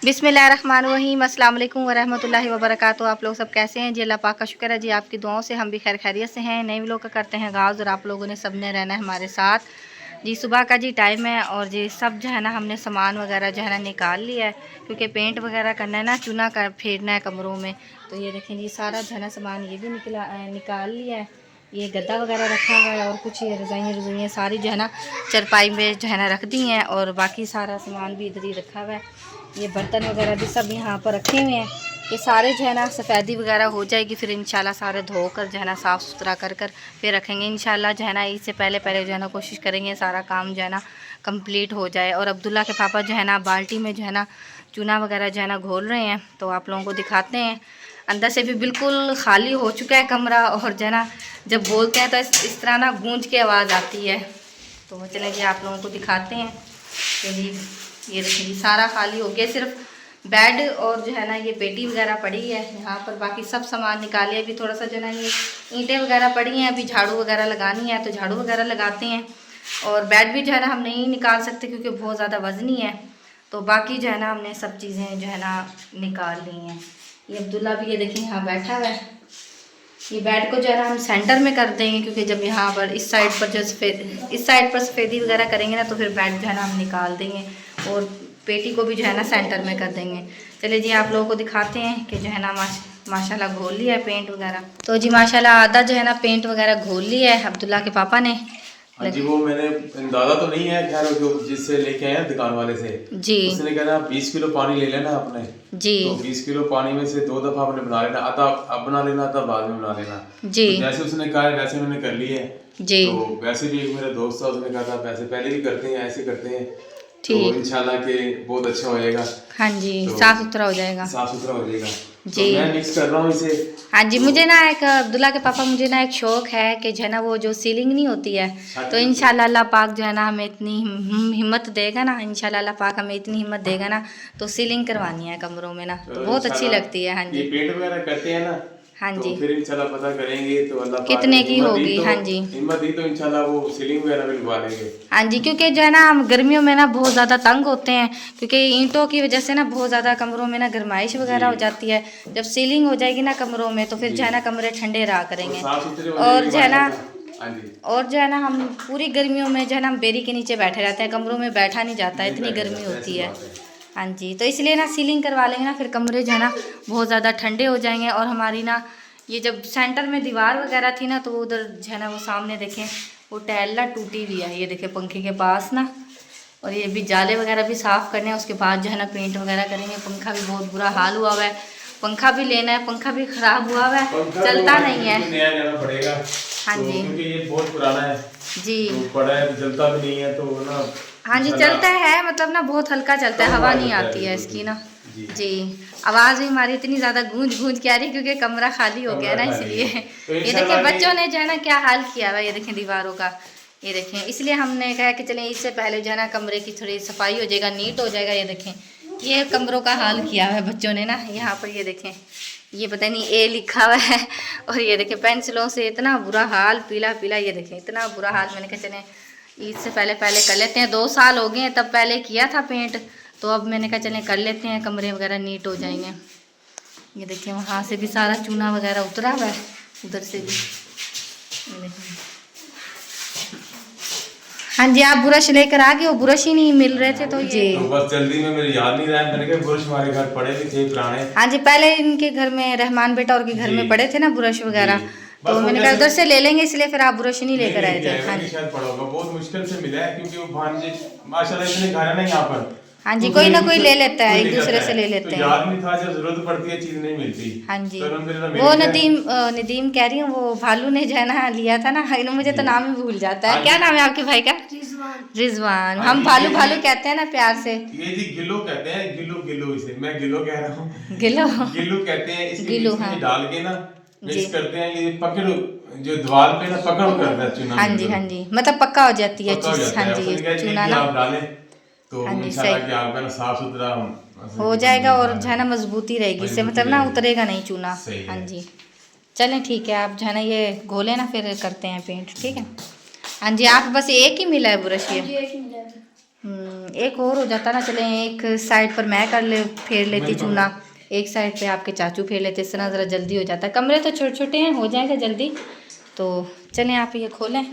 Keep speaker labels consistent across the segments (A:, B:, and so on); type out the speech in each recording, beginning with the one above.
A: बिस्मिल्लाहिर्रहमानिर्रहीम, अस्सलाम वालेकुम वरहमतुल्लाहि वबरकातुहू। आप लोग सब कैसे हैं जी? अल्लाह पाक का शुक्र है जी, आपकी दुआओं से हम भी खैर खैरियत से हैं। नए व्लॉग का करते हैं आगाज़ और आप लोगों ने सब ने रहना है हमारे साथ जी। सुबह का जी टाइम है और जी सब जो है ना हमने सामान वगैरह जो है ना निकाल लिया है, क्योंकि पेंट वगैरह करना है ना, चूना का फेरना है कमरों में। तो ये देखें जी सारा जो है ना सामान ये भी निकाल लिया है। ये गद्दा वगैरह रखा हुआ है और कुछ ये रज़ाइयाँ सारी जो है ना चरपाई में जो है ना रख दी हैं, और बाकी सारा सामान भी इधर ही रखा हुआ है। ये बर्तन वगैरह भी सब यहाँ पर रखे हुए हैं। ये सारे जो है ना सफ़ेदी वगैरह हो जाएगी, फिर इंशाल्लाह सारे धोकर जो है ना साफ़ सुथरा कर फिर रखेंगे इंशाल्लाह। जो है ना इससे पहले जो है ना कोशिश करेंगे सारा काम जो है ना कंप्लीट हो जाए। और अब्दुल्ला के पापा जो है ना बाल्टी में जो है ना चूना वगैरह जो है ना घोल रहे हैं, तो आप लोगों को दिखाते हैं। अंदर से भी बिल्कुल खाली हो चुका है कमरा, और जो है ना जब बोलते हैं तो इस तरह ना गूंज के आवाज़ आती है। तो चले जी आप लोगों को दिखाते हैं। चलिए ये देखिए जी सारा खाली हो गया, सिर्फ बेड और जो है ना ये पेटी वगैरह पड़ी है यहाँ पर, बाकी सब सामान निकाले। अभी थोड़ा सा जो है ना ये ईंटें वगैरह पड़ी हैं, अभी झाड़ू वगैरह लगानी है तो झाड़ू वगैरह लगाते हैं। और बेड भी जो है ना हम नहीं निकाल सकते क्योंकि बहुत ज़्यादा वज़नी है, तो बाकी जो है ना हमने सब चीज़ें जो है ना निकाल ली हैं। ये अब्दुल्ला भी ये देखिए यहाँ बैठा हुआ है। ये बेड को जो है ना हम सेंटर में कर देंगे, क्योंकि जब यहाँ पर इस साइड पर जो इस साइड पर सफ़ेदी वगैरह करेंगे ना, तो फिर बेड जो है ना हम निकाल देंगे और पेटी को भी जो है ना सेंटर में कर देंगे। चलिए जी आप लोगों को दिखाते हैं कि जो है ना माशाल्लाह घोल लिया है पेंट वगैरह। तो जी माशाल्लाह आधा जो है ना पेंट वगैरह घोल लिया है अब्दुल्ला के पापा ने
B: जी। वो मैंने अंदाजा तो नहीं है, खैर जो जिससे लेके आए दुकान वाले से
A: जी,
B: उसने कहा 20 किलो पानी ले लेना आपने
A: जी।
B: तो 20 किलो पानी में से 2 दफा आपने बना लेना, आधा अब बना लेना, आधा बाद में बना लेना
A: जी।
B: तो जैसे उसने कहा है वैसे मैंने कर ली है
A: जी।
B: तो वैसे भी एक मेरा दोस्त था, उसने कहा था वैसे पहले भी करते हैं, ऐसे करते हैं तो
A: ठीक,
B: इंशाल्लाह के बहुत अच्छा हो जाएगा।
A: हाँ जी,
B: तो
A: साफ़ सुथरा हो जाएगा।
B: साफ सुथरा हो जाएगा
A: जी।
B: तो मैं मिक्स कर रहा हूँ इसे।
A: हाँ जी,
B: तो
A: मुझे ना एक अब्दुल्ला के पापा मुझे ना एक शौक़ है कि जो है ना वो जो सीलिंग नहीं होती है, तो इंशाल्लाह अल्लाह पाक जो है ना हमें इतनी हिम्मत देगा ना, इंशाल्लाह अल्लाह पाक हमें इतनी हिम्मत देगा ना, तो सीलिंग करवानी है कमरों में ना, तो बहुत अच्छी लगती है। हाँ
B: ये
A: जी,
B: पेंट वगैरह करते हैं ना,
A: हाँ
B: तो
A: जी,
B: फिर इंशाल्लाह पता करेंगे तो अल्लाह पाक
A: कितने की
B: हिम्मत दी
A: होगी।
B: तो
A: हाँ जी,
B: हिम्मत दी तो इंशाल्लाह वो सीलिंग वगैरह भी लगवा लेंगे।
A: हाँ जी, क्योंकि जो है ना हम गर्मियों में ना बहुत ज़्यादा तंग होते हैं, क्योंकि ईंटों की वजह से ना बहुत ज़्यादा कमरों में ना गर्माइश वगैरह हो जाती है। जब सीलिंग हो जाएगी ना कमरों में, तो फिर जो है ना कमरे ठंडे रहा करेंगे।
B: साफ सुथरे हो
A: और
B: जाएंगे
A: जो है ना
B: हाँ जी,
A: और जो है ना हम पूरी गर्मियों में जो है ना हम बेरी के नीचे बैठे रहते हैं, कमरों में बैठा नहीं जाता है, इतनी गर्मी होती है। हाँ जी, तो इसलिए ना सीलिंग करवा लेंगे ना, फिर कमरे जो है ना बहुत ज़्यादा ठंडे हो जाएंगे। और हमारी ना ये जब सेंटर में दीवार वगैरह थी ना, तो उधर जो है ना वो सामने देखें वो टाइल ना टूटी हुई है, ये देखें पंखे के पास ना। और ये भी जाले वगैरह भी साफ़ करने हैं, उसके बाद जो है ना पेंट वगैरह करेंगे। पंखा भी बहुत बुरा हाल हुआ हुआ है, पंखा भी लेना है, पंखा भी ख़राब हुआ हुआ है, चलता नहीं है।
B: नया लेना पड़ेगा
A: हाँ
B: तो,
A: जी,
B: क्योंकि ये बहुत पुराना है
A: जी,
B: तो बड़ा है, चलता भी नहीं है तो ना।
A: हाँ जी, चलता है मतलब ना बहुत हल्का चलता है, हवा नहीं आती है इसकी ना जी। आवाज़ भी हमारी इतनी ज़्यादा गूंज गूंज के आ रही है क्योंकि कमरा खाली हो गया ना, इसलिए।
B: तो
A: ये देखें बच्चों ने जो है ना क्या हाल किया हुआ है, ये देखें दीवारों का, ये देखें। इसलिए हमने कहा कि चलें इससे पहले जो है ना कमरे की थोड़ी सफाई हो जाएगा, नीट हो जाएगा। ये देखें ये कमरों का हाल किया हुआ है बच्चों ने ना, यहाँ पर ये देखें ये पता नहीं ए लिखा हुआ है, और ये देखें पेंसिलों से इतना बुरा हाल, पीला पीला, ये देखें इतना बुरा हाल। मैंने कहा चलें ईद से पहले कर लेते हैं, 2 साल हो गए हैं तब पहले किया था पेंट, तो अब मैंने कहा चलें कर लेते हैं, कमरे वगैरह नीट हो जाएंगे। ये देखिए वहाँ से भी सारा चूना वगैरह उतरा हुआ है, उधर से भी। ये देखिए हाँ जी, आप ब्रश लेकर आ गए हो, ब्रश ही नहीं मिल रहे थे तो जी
B: तो बस जल्दी में मेरे याद नहीं रहा, मैंने कहा ब्रश हमारे घर पड़े भी थे पुराने।
A: हाँ जी, पहले इनके घर में रहमान बेटा और के घर में पड़े थे ना ब्रश वगैरह, तो मैंने कहा उधर से ले लेंगे, इसलिए फिर आप ब्रश नहीं लेकर आए थे। हाँ जी,
B: शायद पड़ा होगा, बहुत मुश्किल से मिला है क्योंकि वो भांजे माशाल्लाह इतने घर है ना यहाँ पर।
A: हाँ जी, कोई ना कोई ले लेता है, एक दूसरे से ले लेते हैं।
B: याद नहीं था, जब जरूरत पड़ती है चीज नहीं मिलती।
A: हाँ जी,
B: तो
A: वो नदीम कह रही हूँ, वो भालू ने जो है ना लिया था ना, मुझे तो नाम ही भूल जाता है। क्या नाम है आपके भाई का? रिजवान। हम भालू भालू कहते हैं ना प्यार से।
B: ये जी गिलो कहते हैं, गिलो गिलो, इसे मैं गिलो कह रहा हूँ।
A: गिलो
B: गिलो कहते हैं, इसके
A: गिलो,
B: बीच
A: हाँ
B: में डाल के ना मिक्स करते हैं, ये पकड़ जो दीवार पे ना पकड़ करता है चूना।
A: हाँ जी, हाँ जी, मतलब पक्का हो जाती है चीज। हाँ जी, ये चूना ना
B: आप डालें तो
A: हाँ जी
B: इंशाल्लाह
A: सही
B: कि आपका ना साफ सुथरा
A: हो जाएगा, और जो है ना मजबूती रहेगी इससे, मतलब ना उतरेगा नहीं चूना।
B: सही
A: हाँ
B: है।
A: जी, चलें ठीक है, आप जो है ना ये घोले ना फिर करते हैं पेंट, ठीक है। हाँ जी, आप बस एक ही मिला है ब्रश ये? एक और हो जाता ना, चले एक साइड पर मैं फेर लेती चूना, एक साइड पे आपके चाचू फेर लेते, इस तरह ज़रा जल्दी हो जाता है। कमरे तो छोटे छोटे हैं, हो जाएगा जल्दी। तो चलें आप ये खोलें।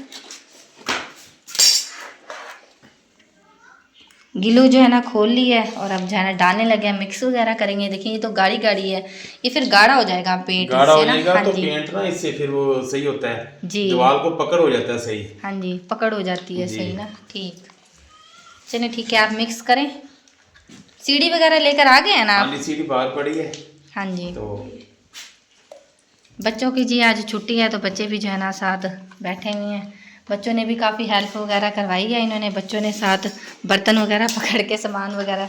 A: गिलू जो है ना खोल ली है और अब जो है ना डालने लगे हैं, मिक्स वगैरह करेंगे। देखिए ये तो गाढ़ी गाढ़ी है, ये फिर गाढ़ा हो जाएगा पेंट
B: गाढ़ा हो
A: इससे ना।
B: जाएगा
A: हाँ
B: तो
A: जी
B: पेंट ना इससे फिर वो सही होता है
A: जी,
B: दीवार को पकड़ हो जाता है सही।
A: हाँ जी पकड़ हो जाती है
B: जी।
A: सही ना। ठीक, चलिए ठीक है, आप मिक्स करें। सीढ़ी वगैरह लेकर आ गए हैं ना आप?
B: हाँ जी सीढ़ी बाहर पड़ी है।
A: हाँ जी,
B: तो
A: बच्चों की जी आज छुट्टी है तो बच्चे भी जो है ना साथ बैठे हुए हैं। बच्चों ने भी काफ़ी हेल्प वगैरह करवाई है, इन्होंने बच्चों ने साथ बर्तन वगैरह पकड़ के सामान वगैरह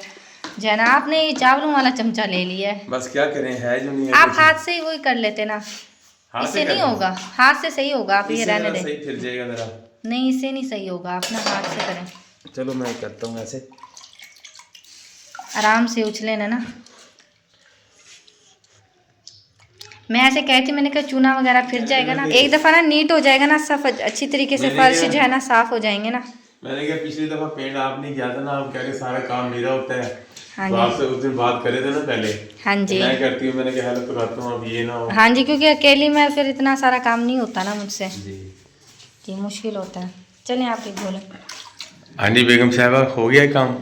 A: जो है ना। आपने ये चावलों वाला चमचा ले लिया है,
B: बस क्या करें, है जो नहीं है
A: आप
B: कुछ।
A: हाथ से ही वही कर लेते ना,
B: हाथ से
A: इससे नहीं
B: कर लें।
A: होगा, हाथ से सही होगा। आप ये
B: इससे
A: रहने
B: जरा
A: दें,
B: सही फिर जाएगा जरा।
A: नहीं इससे नहीं सही होगा, आप ना हाथ से करें,
B: चलो मैं करता हूँ ऐसे,
A: आराम से उछले ना। मैं ऐसे कहती, मैंने कहा चूना वगैरह फिर जाएगा ना, एक दफ़ा ना नीट हो जाएगा ना, सब अच्छी तरीके से फर्श जो है ना साफ़ हो जाएंगे ना।
B: मैंने कहा पिछली दफा पेंट आपने किया था ना, आप कह रहे सारा काम मेरा होता है।
A: हाँ
B: तो
A: जी,
B: आपसे उस दिन बात करे थे ना पहले।
A: हाँ
B: तो
A: जी,
B: मैं करती हूँ, मैंने कहा हेल्प कराता हूँ, अब ये ना हो।
A: हाँ जी, क्योंकि अकेली में फिर इतना सारा काम नहीं होता ना मुझसे
B: जी
A: जी, मुश्किल होता है। चलें आप एक बोलें।
B: हाँ जी बेगम साहबा हो गया काम?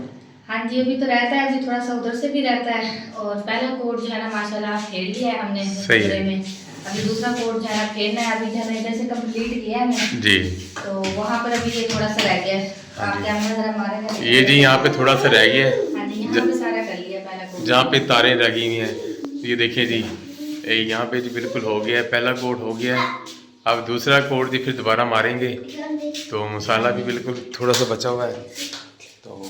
A: हाँ जी अभी तो रहता है, अभी थोड़ा सा उधर से भी रहता है। और पहला कोट जो है ना माशाल्लाह फेर लिया है हमने
B: सही है।
A: पूरे में, अभी दूसरा कोट जो है ना फेरना है। अभी जो है ना इधर से कंप्लीट किया है मैंने
B: जी,
A: तो वहाँ पर अभी ये थोड़ा सा रह गया है। आप कैमरा जरा मारेंगे?
B: ये जी यहाँ पे थोड़ा सा रह गया है,
A: हाँ जी, यहाँ पे सारा कर लिया पहला कोट।
B: जहाँ पे तारें लगी हुई हैं। ये देखिए जी, यहाँ पे जी बिल्कुल हो गया है, पहला कोट हो गया है। अब दूसरा कोट जी फिर दोबारा मारेंगे, तो मसाला भी बिल्कुल थोड़ा सा बचा हुआ है। तो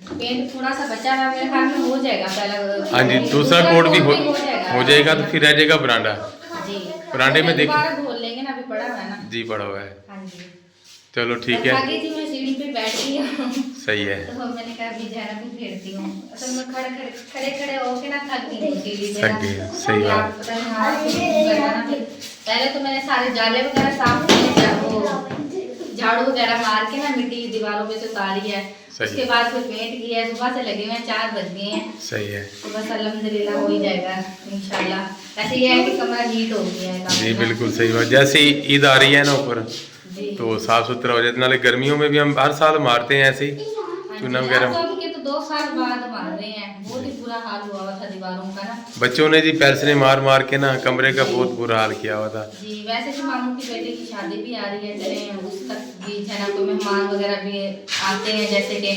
A: पेंट थोड़ा सा बचा हुआ है, मेरे ख्याल में हो जाएगा पहला।
B: हाँ जी दूसरा कोट भी हो
A: जाएगा
B: जाएगा, तो फिर रह जाएगा बरांडा।
A: जी,
B: बरांडे में देखिए
A: दोबारा धो लेंगे ना, अभी पड़ा हुआ है ना
B: जी, पड़ा हुआ है।
A: हाँ जी,
B: चलो ठीक
A: बस
B: है,
A: आगे थी मैं सीढ़ी पे बैठ गई हूँ
B: सही है।
A: तो मैंने कहा अभी जहरा भी फेरती हूँ। असल में खड़े होके ना थक गई हूँ सीढ़ी पे
B: थक गई, सही
A: ना।
B: बात।
A: पता नहीं हाथ से करना ना, फिर पहले तो मैंने सारे जाले वगैरह साफ किए, वो झाड़ू वगैरह मार के ना मिट्टी दीवारों पे से उतारी है। उसके बाद फिर पेंट किया है, सुबह से लगे हुए हैं, 4 बज गए हैं।
B: सही है,
A: तो बस अल्हम्दुलिल्लाह हो ही जाएगा इंशाल्लाह। ऐसे ये है कि कमरा नीट हो गया है
B: जी
A: काफी ना।
B: बिल्कुल सही बात। जैसे ही ईद आ रही है ना ऊपर,
A: जी
B: तो साफ सुथरा हो जाता है। नाले गर्मियों में भी हम हर साल मारते हैं ऐसे ही
A: हाँ
B: चूना
A: जी,
B: वगैरह।
A: आप के तो 2 साल बाद मार रहे हैं, बहुत ही बुरा हाल हुआ हुआ था दीवारों का ना
B: बच्चों ने जी पेंसिलें मार मार के ना कमरे का बहुत बुरा हाल किया हुआ था।
A: जी। वैसे भी मामू की बेटे की शादी भी आ रही है, चले उस तक भी है ना, कोई मेहमान वगैरह भी आते हैं जैसे कि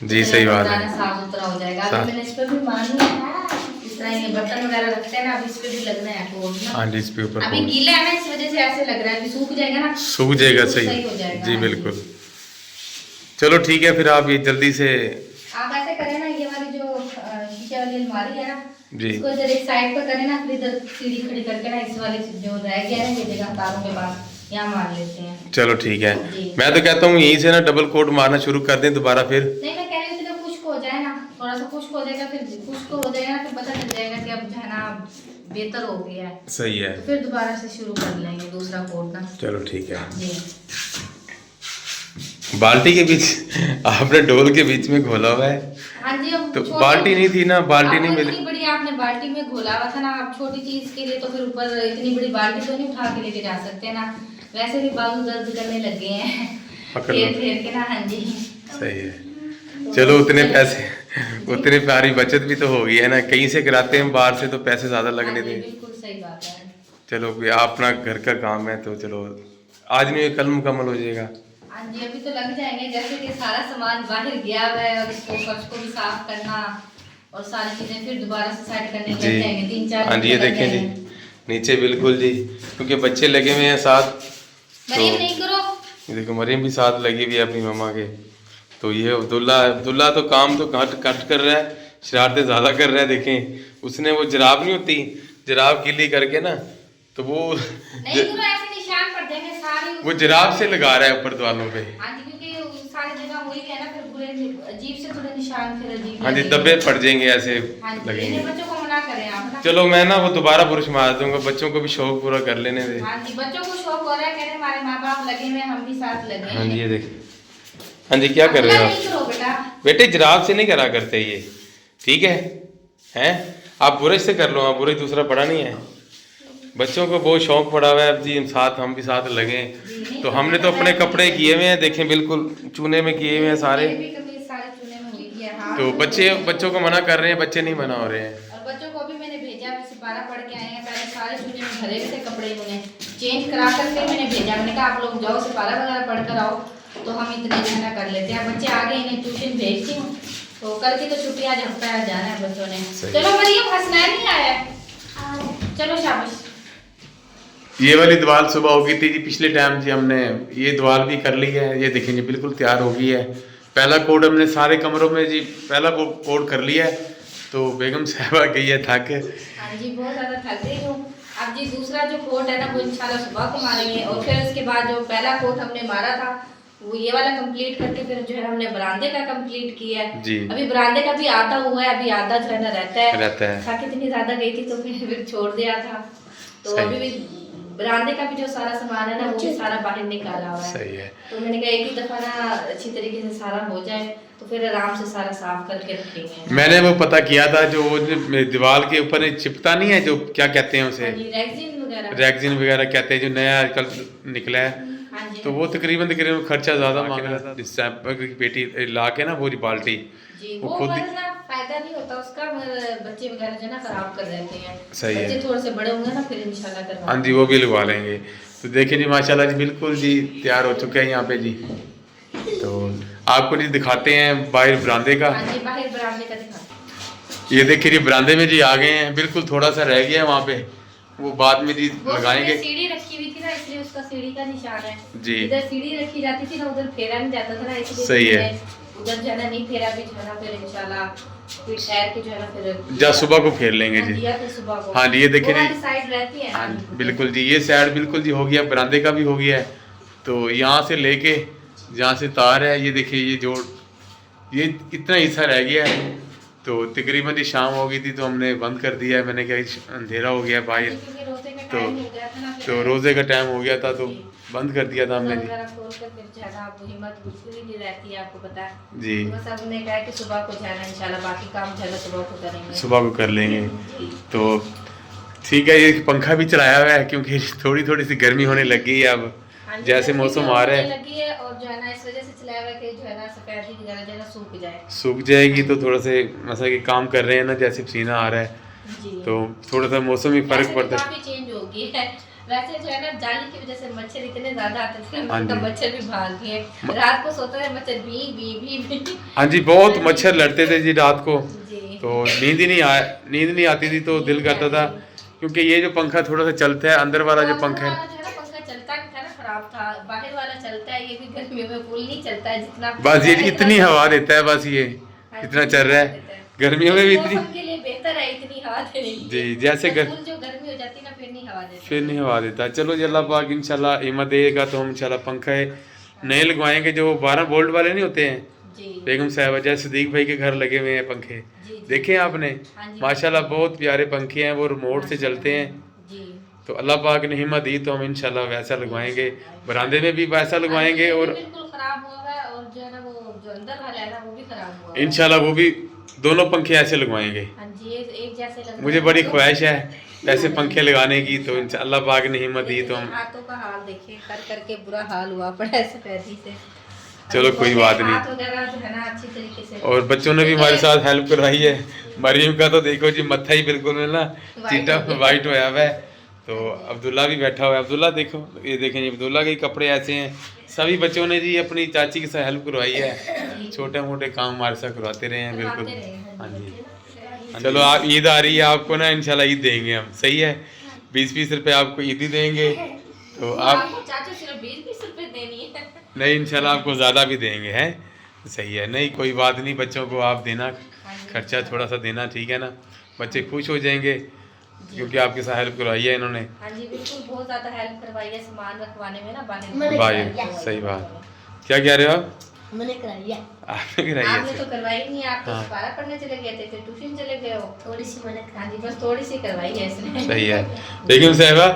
B: जी सही बात है,
A: साफ सुथरा हो जाएगा। अभी मैंने इस पर भी मानी है, इस तरह ये बर्तन वगैरह रखते हैं ना, अभी इस पे भी लगना है कोट ना।
B: हाँ जी इस पे ऊपर
A: अभी गीला है ना, इस वजह से ऐसे लग रहा है, अभी सूख जाएगा ना,
B: सूख जाएगा।
A: तो
B: सही
A: हो जाएगा।
B: जी
A: हाँ
B: बिल्कुल। चलो ठीक है, फिर आप ये जल्दी से
A: आप ऐसे करें ना, ये वाली जो शीशे वाली अलमारी है ना
B: जी,
A: इसको इधर एक साइड पर करें ना, फिर इधर सीढ़ी खड़ी करके ना इस वाले जो रह गया है ये जगह तारों के पास यहाँ मार लेते हैं।
B: चलो ठीक है।
A: जी।
B: मैं तो कहता हूँ यहीं से ना डबल कोट मारना शुरू कर दें दोबारा फिर।
A: नहीं मैं कह रही हूँ खुश्क हो जाए ना, थोड़ा सा खुश्क हो जाएगा, फिर खुश्क हो जाएगा फिर पता चल जाएगा कि अब जो है ना बेहतर हो गया है।
B: सही है,
A: फिर दोबारा से शुरू कर लेंगे दूसरा कोट ना।
B: चलो ठीक है।
A: जी
B: बाल्टी के बीच आपने डोल के बीच में घोला हुआ है,
A: हाँ जी। अब
B: तो बाल्टी नहीं थी ना, बाल्टी नहीं मिली।
A: इतनी बड़ी आपने बाल्टी में घोला हुआ था ना, आप छोटी चीज के लिए तो फिर ऊपर इतनी बड़ी बाल्टी तो नहीं उठा के लेके जा सकते ना, वैसे भी बाजू दर्द करने लगे हैं फेर फेर के ना। हाँ जी
B: सही है। चलो उतने पैसे, उतनी प्यारी बचत भी तो हो गई है ना, कहीं से कराते हैं बाहर से तो पैसे ज्यादा लगने थे।
A: बिल्कुल सही बात है।
B: चलो अपना घर का काम है, तो चलो आज नहीं कल मुकम्मल हो जाएगा।
A: हाँ जी अभी तो लग जाएंगे, जैसे कि सारा सामान बाहर गया हुआ है और इसको फर्श को भी साफ करना और सारी चीजें फिर दोबारा से सेट करने लग जाएंगे 3-4।
B: हाँ जी ये देखें जी नीचे बिल्कुल जी, क्योंकि बच्चे लगे हुए हैं साथ। तो
A: नहीं करो,
B: ये देखो मरीम भी साथ लगी हुई है अपनी मम्मा के। तो ये अब्दुल्ला तो काम तो कट कर रहा है, शरारतें ज़्यादा कर रहा है। देखें उसने वो जराब नहीं होती, जराब गीली करके ना, तो वो
A: नहीं करो, ऐसे निशान पड़ जाएंगे सारे,
B: वो जराब से लगा रहा है ऊपर दीवारों पे।
A: हाँ जी क्योंकि सारी जगह वही है ना, फिर बुरे अजीब से थोड़े निशान फिर अजीब
B: हाँ जी धब्बे पड़ जाएंगे ऐसे
A: हाँ जी।
B: लगेंगे।
A: बच्चों को मना करें आप ना।
B: चलो मैं ना वो दोबारा ब्रश मार दूंगा, बच्चों को भी शौक पूरा कर लेने दे।
A: हाँ जी बच्चों को शौक हो रहा है, कह रहे हमारे माँ बाप लगे हुए हम भी साथ लगे।
B: हाँ जी ये देख हाँ जी, क्या कर रहे हो
A: नहीं करो बेटा।
B: बेटे? जराब से नहीं करा करते ये, ठीक है? हैं? आप बुरश से कर लो, आप बुरश दूसरा पड़ा नहीं है। बच्चों को बहुत शौक पड़ा हुआ है अब जी, साथ हम भी साथ लगे। तो हमने तो अपने कपड़े किए हुए हैं, देखें बिल्कुल चूने में किए हुए हैं सारे। तो बच्चों को मना कर रहे हैं, बच्चे नहीं मना हो रहे हैं।
A: और बच्चों को भी मैंने भेजा, सिपारा पढ़ के आए हैं, पहले सारे चूने में भरे हुए थे कपड़े, उन्हें चेंज करा करके मैंने भेजा। मैंने कहा आप लोग जाओ सिपारा वगैरह पढ़ कर आओ, तो हम इतने घंटा कर लेते हैं। बच्चे आगे इन्हें ट्यूशन भेजती हूँ, तो कल की तो छुट्टी आज हफ्ता जाना है बच्चों ने। चलो मरियम, हंसना नहीं आया, चलो शाबाश।
B: ये वाली दीवार सुबह हो गई थी जी, पिछले टाइम जी हमने ये दीवार भी कर ली है। ये देखें जी बिल्कुल तैयार हो गई है। पहला कोड हमने सारे कमरों में जी पहला कोड कर लिया है। तो बेगम साहबा गई है थक।
A: हाँ जी, बहुत ज़्यादा थक गई हूँ। अब जी दूसरा जो कोट है ना, वो इंशाल्लाह सुबह को मारेंगे। और फिर उसके बाद जो पहला कोट हमने मारा था, वो ये वाला कंप्लीट करके फिर जो है हमने बरामदे का कंप्लीट किया है
B: जी।
A: अभी बरामदे का भी आधा हुआ है, अभी आधा जो है ना रहता है। थक इतनी ज़्यादा गई थी तो फिर छोड़ दिया था। तो अभी भी बरामदे का भी जो सारा सामान है ना, वो भी सारा बाहर निकाला हुआ है।
B: सही है।
A: तो मैंने कहा एक ही दफा ना अच्छी तरीके से सारा हो जाए, तो फिर आराम से सारा साफ करके रखेंगे।
B: मैंने वो पता किया था, जो वो दीवार के ऊपर चिपता नहीं है, जो क्या कहते हैं उसे, रैगजीन वगैरह कहते हैं, जो नया आजकल निकला है। तो वो तकरीबन खर्चा ज़्यादा मांग रहा था। जिस की पेटी ला के ना वो बाल्टी
A: जी, वो खुद फायदा नहीं होता उसका, बच्चे वगैरह जो ना खराब कर देते हैं।
B: सही है।
A: बच्चे थोड़े से बड़े होंगे ना फिर इंशाल्लाह करवा।
B: हाँ जी, वो भी लगवा लेंगे। तो देखिए जी माशाल्लाह जी बिल्कुल जी तैयार हो चुके हैं यहाँ पे जी। तो आपको जी दिखाते हैं बाहर बरामदे का।
A: हाँ जी, बाहर बरामदे का दिखाते।
B: ये देखिए जी बरामदे में जी आ गए हैं, बिल्कुल थोड़ा सा रह गया है वहाँ पे, वो बाद में जी लगाएंगे।
A: सीढ़ी रखी हुई थी ना, इसलिए उसका सीढ़ी का निशान है
B: जी।
A: इधर सीढ़ी रखी जाती थी ना, उधर फेरा नहीं जाता था ना, इसलिए
B: सही है।
A: उधर जो है ना नहीं फेरा भी जो है ना, फिर इंशाल्लाह फिर ठहर के जो है ना फिर
B: जा सुबह को फेर लेंगे जी। हाँ जी, ये देखिए जी
A: साइड रहती है।
B: हाँ बिल्कुल जी, ये साइड बिल्कुल जी हो गया, बरामदे का भी हो गया है। तो यहाँ से लेके जहाँ से तार है, ये देखिए ये जोड़, ये इतना हिस्सा रह गया है। तो तकरीबन जी शाम हो गई थी तो हमने बंद कर दिया है। मैंने कहा अंधेरा हो गया बाहर, तो रोज़े का टाइम हो गया था तो बंद कर दिया था हमने जी। सुबह को कर लेंगे। तो ठीक है, ये पंखा भी चलाया हुआ है क्योंकि थोड़ी सी गर्मी होने लग गई है अब, जैसे मौसम आ रहा है।
A: और जो है ना इस वजह से चलाया हुआ है कि जो है ना सफेदी वगैरह जो है ना
B: सूख जाएगी। तो थोड़ा से ऐसा कि काम कर रहे हैं ना, जैसे पसीना आ रहा है तो थोड़ा सा मौसम में फर्क पड़ता है।
A: काफी चेंज हो गई है वैसे जो है ना, जाली की वजह से मच्छर इतने ज्यादा आते थे, मच्छर भी भाग गए। रात को सोता है मच्छर भी भी।
B: हाँ जी, बहुत मच्छर लड़ते थे जी रात को, तो नींद नहीं आती थी। तो दिल करता था, क्योंकि ये जो पंखा थोड़ा सा चलता है, अंदर वाला जो पंखा है
A: खराब था, बाहर वाला चलता है, ये भी गर्मियों में फुल नहीं चलता है जितना।
B: बस ये इतनी हवा देता है, बस ये इतना चल रहा है। गर्मियों में भी इतनी
A: के लिए बेहतर है, इतनी हवा देने
B: जी, जैसे
A: जो गर्मी हो जाती है ना फिर नहीं हवा देता।
B: चलो जी, अल्लाह पाक इंशाल्लाह हिम्मत देगा तो हम इंशाल्लाह पंखे नए लगवाएंगे, जो 12 वोल्ट वाले नहीं होते हैं
A: जी।
B: बेगम साहबा, जैसे सदीक भाई के घर लगे हुए हैं पंखे, देखे आपने? माशाल्लाह बहुत प्यारे पंखे हैं, वो रिमोट से चलते हैं। तो अल्लाह पाक ने हिम्मत दी तो हम इंशाल्लाह वैसा लगवाएंगे, बरामदे में भी वैसा लगवाएंगे। और इंशाल्लाह वो भी दोनों पंखे ऐसे लगवाएंगे। मुझे बड़ी ख्वाहिश है ऐसे पंखे लगाने की, तो अल्लाह पाक ने हिम्मत दी तो हम।
A: हाथों का हाल देखिए, कर करके बुरा हाल हुआ पड़ा है सफेदी से।
B: चलो कोई बात नहीं।
A: अच्छी तरीके से
B: और बच्चों ने भी हमारे साथ हेल्प करवाई है। मरियम का तो देखो जी मत्था ही बिल्कुल में ना चीटा वाइट होया हुआ है। तो अब्दुल्ला भी बैठा हुआ है। अब्दुल्ला देखो, ये देखें जी अब्दुल्ला के कपड़े ऐसे हैं। सभी बच्चों ने जी अपनी चाची के साथ हेल्प करवाई है, छोटे मोटे काम हमारे साथ करवाते रहे हैं। बिल्कुल हाँ जी। चलो आप ईद आ रही है, आपको ना इंशाल्लाह ईद देंगे हम, सही है? 20-20 रुपए आपको ईद ही देंगे। तो आप
A: सिर्फ 20-20 रुपए देनी है?
B: नहीं, इंशाल्लाह आपको ज़्यादा भी देंगे, हैं? सही है, नहीं कोई बात नहीं, बच्चों को आप देना खर्चा थोड़ा सा देना, ठीक है ना? बच्चे खुश हो जाएंगे क्योंकि आपके साथ हेल्प करवाई है इन्होंने।
A: हाँ जी बिल्कुल, बहुत ज़्यादा हेल्प करवाई है सामान रखवाने में ना बाहर।
B: सही बात। क्या कह रहे हो आप?
A: मैंने कराई है।
B: आपने कराई है?
A: आपने तो करवाई नहीं, आप तो सिपारा पढ़ने चले गए थे, फिर ट्यूशन चले गए हो। थोड़ी सी मैंने हाँ जी, बस थोड़ी सी करवाई है इसने।
B: सही है। लेकिन साहिबा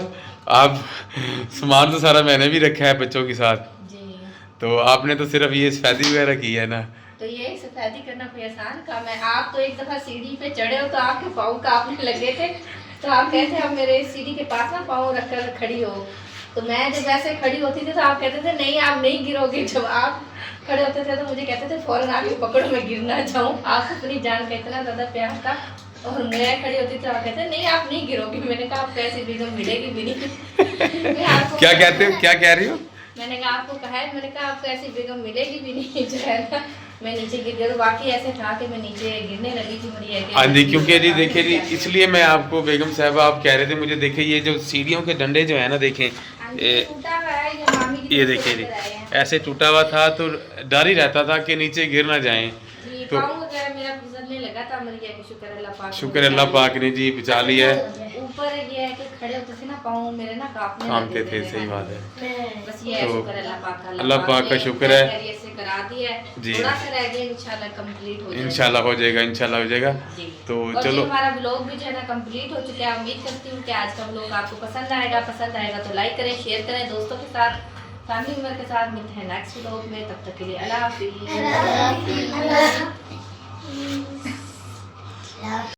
B: आप सामान तो सारा मैंने भी रखा है बच्चों के साथ, तो आपने तो सिर्फ ये सफेदी वगैरह की है ना?
A: तो ये सफेदी करना कोई आसान काम है। आप तो एक दफा सीढ़ी पे चढ़े हो तो आपके पाँव कांपने लगे थे, तो आप कहते अब मेरे सीढ़ी के पास ना पाँव रखकर खड़ी हो। तो मैं जब वैसे खड़ी होती थी तो आप कहते थे नहीं आप नहीं गिरोगे। जब आप खड़े होते थे तो मुझे कहते थे फौरन आके पकड़ो मैं गिर ना जाऊँ। आप अपनी जान का इतना ज़्यादा प्यार था। और मैं खड़ी होती थी आप कहते नहीं आप नहीं गिरोगे। मैंने कहा आपको ऐसी बेगम मिलेगी भी नहीं।
B: क्या कहते हो, क्या कह रही हो?
A: मैंने कहा आपको कहा है, मैंने कहा आपको ऐसी बेगम मिलेगी भी नहीं जो है ना। मैं नीचे गिर गई, वाकई ऐसे था कि मैं नीचे गिरने लगी थी। मुझे
B: हाँ जी, क्योंकि जी देखिए जी, इसलिए मैं आपको बेगम साहबा आप कह रहे थे मुझे, देखे ये जो सीढ़ियों के डंडे जो है ना, देखें ये देखिए जी ऐसे टूटा हुआ था, तो डर ही रहता था कि नीचे गिर ना जाएं। तो
A: मेरा गुजरने लगा था, मर गया।
B: शुक्र अल्लाह पाक ने जी बचा लिया है।
A: ऊपर ये है कि खड़े होते थे ना पाँव मेरे ना
B: कांपते थे, सही बात है।
A: बस ये
B: तो
A: शुक्र
B: अल्लाह पाक का शुक्र है
A: करा दिया है जी। थोड़ा सा रह गया, इंशाल्लाह कंप्लीट हो जाएगा।
B: इंशाल्लाह हो जाएगा, इंशाल्लाह हो जाएगा तो चलो।
A: हमारा व्लॉग भी जो है ना कंप्लीट हो चुका है। उम्मीद करती हूँ कि आज का व्लॉग आपको पसंद आएगा। पसंद आएगा तो लाइक करें, शेयर करें दोस्तों के साथ, फैमिली मेंबर के साथ। मिलते हैं नेक्स्ट व्लॉग में, तब तक के लिए अल्लाह हाफिज़।